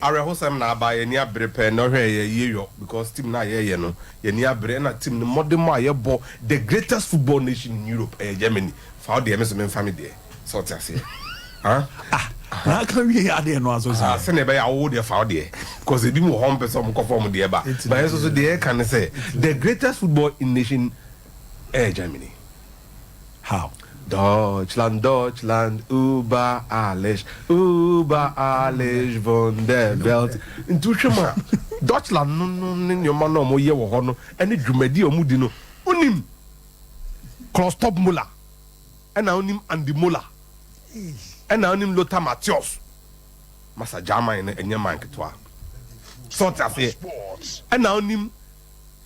Arehosem na ba ye ni abrepe no hwe ye yo because team na ye no ye ni abre na team no modern ma ye bo the greatest football nation in Europe Germany for the MS men family there so to say na kan we ya there no aso say say na be ya wo there for there because e bi mo home person mo conform there ba but so there can say the greatest football in nation Germany. How? Deutschland, über alles von der Welt. Intuition, Deutschland, no, your man no more ye wo hono. Any dwumadi omudi no. Unim. Klostop Muller. Ena unim Andy Muller. Ena unim Lothar Matthäus. Masa German enye man ketwa. So ta say. Ena unim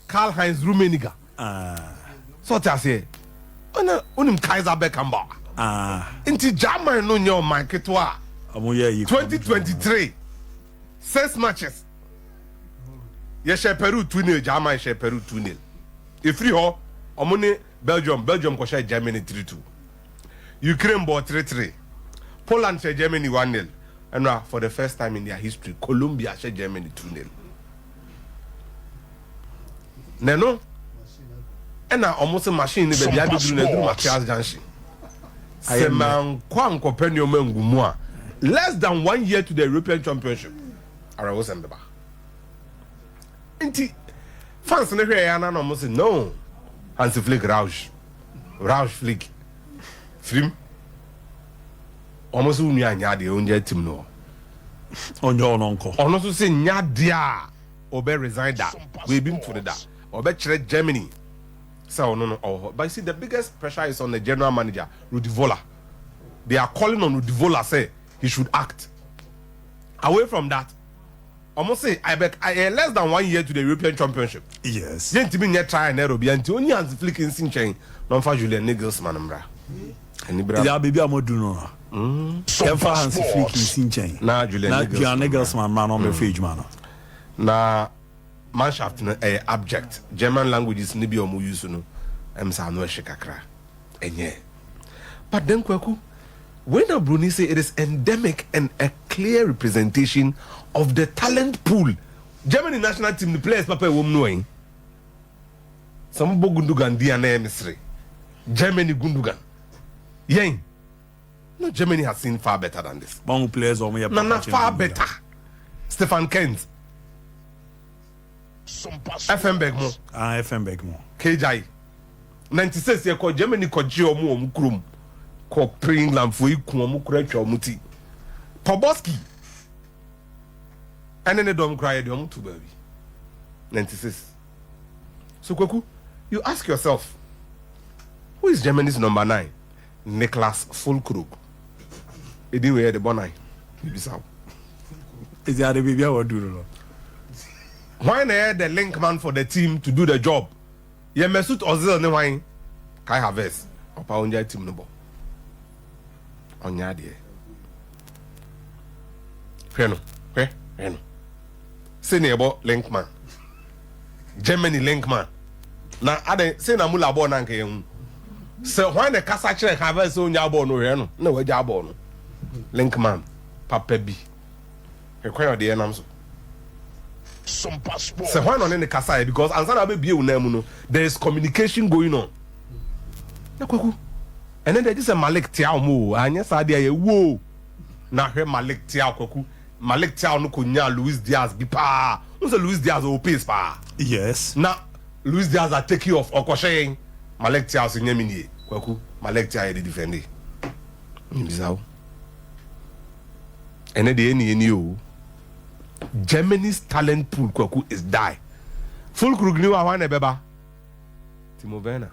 Karl-Heinz Rummenigge. So ta say. Unim Kaiser Beckenbauer. Inti German no nyo marketwa. 2023. 6 matches. Ye share Peru 2-0, German share Peru 2-0. If free ho, omone Belgium ko share Germany 3-2. Ukraine bought 3-3. Poland share Germany 1-0. And now for the first time in their history, Colombia share Germany 2-0. Neno and almost a machine in the Matthias Junction. I am less than 1 year to the European Championship. I was in the bar. Fans in the area almost say no. Hansi Flick Rouge Flick. Film. Almost unya the only team no. On your uncle. Also say Nyadia Obe resigned that. We been to that. Obe Germany. So no. But you see, the biggest pressure is on the general manager, Rudi Voller. They are calling on Rudi Voller, say he should act. Away from that, almost say I less than 1 year to the European Championship. Yes. Yen timi nye try Nairobi anti only Hansi Flick in Sinchen. Non fa Julian Nagelsmann mbra. Ya baby amodu no. Fa Hansi Flick in Sinchen. Na Julian Nagelsmann man on the page man. Na Mannschaft abject. German languages ni bi omo use no. Emsa no kakra. Enye. But then Kwaku, when Bruni say it is endemic and a clear representation of the talent pool. Germany national team the players papa wom knowing. Some Gundogan DNA Misri. Germany Gundogan. Yen. No, Germany has seen far better than this. Bang players not far better. Stefan Kent. FM Begmo. FM Begmo. KJ. 96 year called Germany called Gio Mukrum. Called England for Mukurecho. Poboski. And then they don't cry at home to baby. 96. So Kwaku, you ask yourself, who is Germany's number 9? Niklas Füllkrug. Anyway, the bonai. Is that the baby or do? Why not the link man for the team to do the job? Ye Mesut Ozil ne wine. Kai Havertz. Opa onja team no bo. Onya de. Hweno. Say ne bo link man. Germany link man. Na ade say na mula bo na nke hu. So why the kasa kire Havertz onya bo no hwe no. Na waja bo no. Link man. Papa bi. Ekwan de enam so. SOMPA Sport. So why not in the Kasai? Because there is communication going on. And then there is a Malik Tiao mo. And yes, I did whoa. Now here Malik Tiao Koku. Malik Tiao no kunya Luis Diaz bi pa. Who's Luis Diaz o pace pa? Yes. Now Luis Diaz are taking off Okoshe. Malik Tiao so nyemini. Koku Malik Tiao dey defend it. Mbizao. And then the any o. Germany's talent pool Kwaku is die. Füllkrug ni wa wane beba. Timo Werner.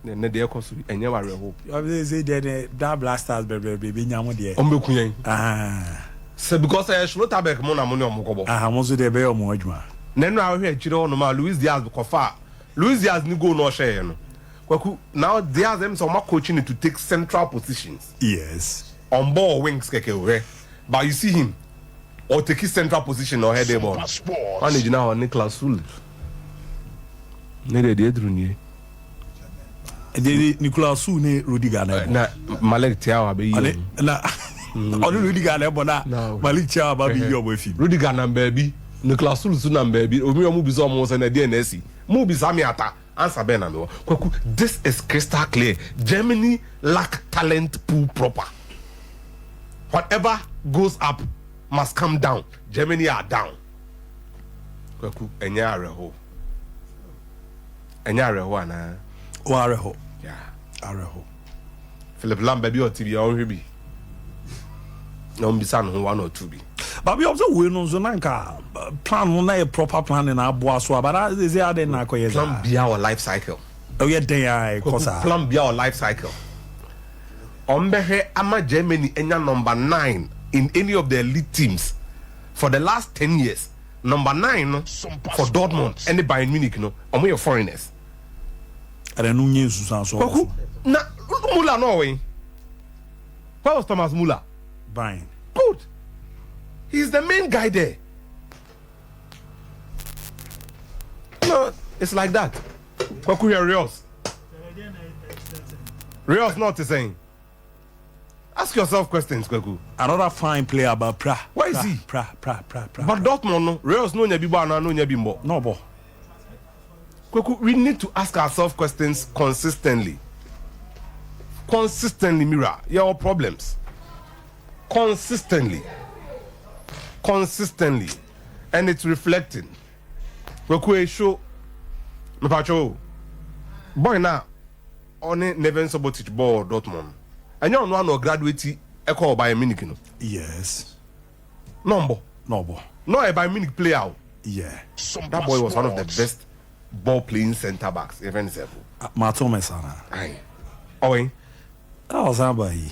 Ne de ekosu enye wa reho. You say that blasters baby nyamo de. Ombeku yen. So because Schlotterbeck mo na mo ne omokobo. Mo so de be omo adwuma. Ne no ahwe akire ono ma Luis Diaz kofa. Luis Diaz ni go no share no. Kwaku now Diaz them some coaching to take central positions. Yes. On ball wings keke we. But you see him or take his central position or head ball. Manage now Niklas Füllkrug. Ne de drunye. Niklas Füllkrug ne Rudiger na. Na Malik Tiao abe yi. Na Onu Rudiger na bona. Malik Chia ba bi yo fi. Rudiger na baby. Nicolas Sulusu na baby. Omi omu bi so omo se na DNS. Mu bi Sami Atta. Answer Ben and Kwaku. This is crystal clear. Germany lack talent pool proper. Whatever goes up must come down. Germany are down. Kwaku enya areho. Enya areho ana. O areho. Yeah. Areho. Philip Lam baby or TV on bi. No mbisa no 1 or 2 bi. But we also we no so nanka plan na a proper plan na aboa so but is there then na koyeza. Plan be our life cycle. Oh yeah then I kosa. Plan be our life cycle. Ombehe ama Germany enya number 9 in any of the elite teams for the last 10 years. Number 9 for Dortmund and the Bayern Munich no. Omo your foreigners. Ada no nye susan so. Kwaku na Muller no way. Where was Thomas Muller? Bayern. Good. He's the main guy there. No, it's like that. Kwaku here Rios. Rios not the same. Ask yourself questions, Kwaku. Another fine player but Pra. Where is he? Pra. But Dortmund no. Rios no nyabi ba na no nyabi mbo. No bo. Kwaku, we need to ask ourselves questions consistently. Consistently, Mira. Your problems. Consistently, and it's reflecting. We show me pacho boy now on it never Subotic ball Dortmund and you know no graduate echo by Munich no. Yes. No a by Munich player. Yeah. That boy was one of the best ball playing centre backs even several. Matomesana. Aye. Owen. That was somebody.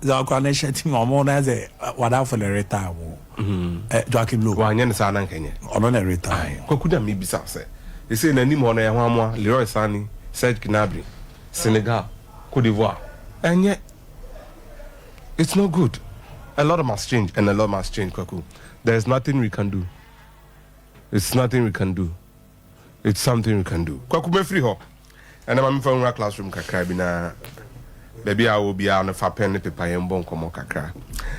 The connection team on as a what for the retire. Joachim Low. Why any son and Kenya? On a retire. Kokuda me be say. They say any more na Yamwa, Leroy Sani, Serge Gnabry, Senegal, Cote d'Ivoire. And yet it's not good. A lot must change and a lot must change, Kwaku. There's nothing we can do. It's nothing we can do. It's something we can do. Kwaku me free ho. And I'm from our classroom kakra bi na baby I will be on a pen paper and bon komo kakra.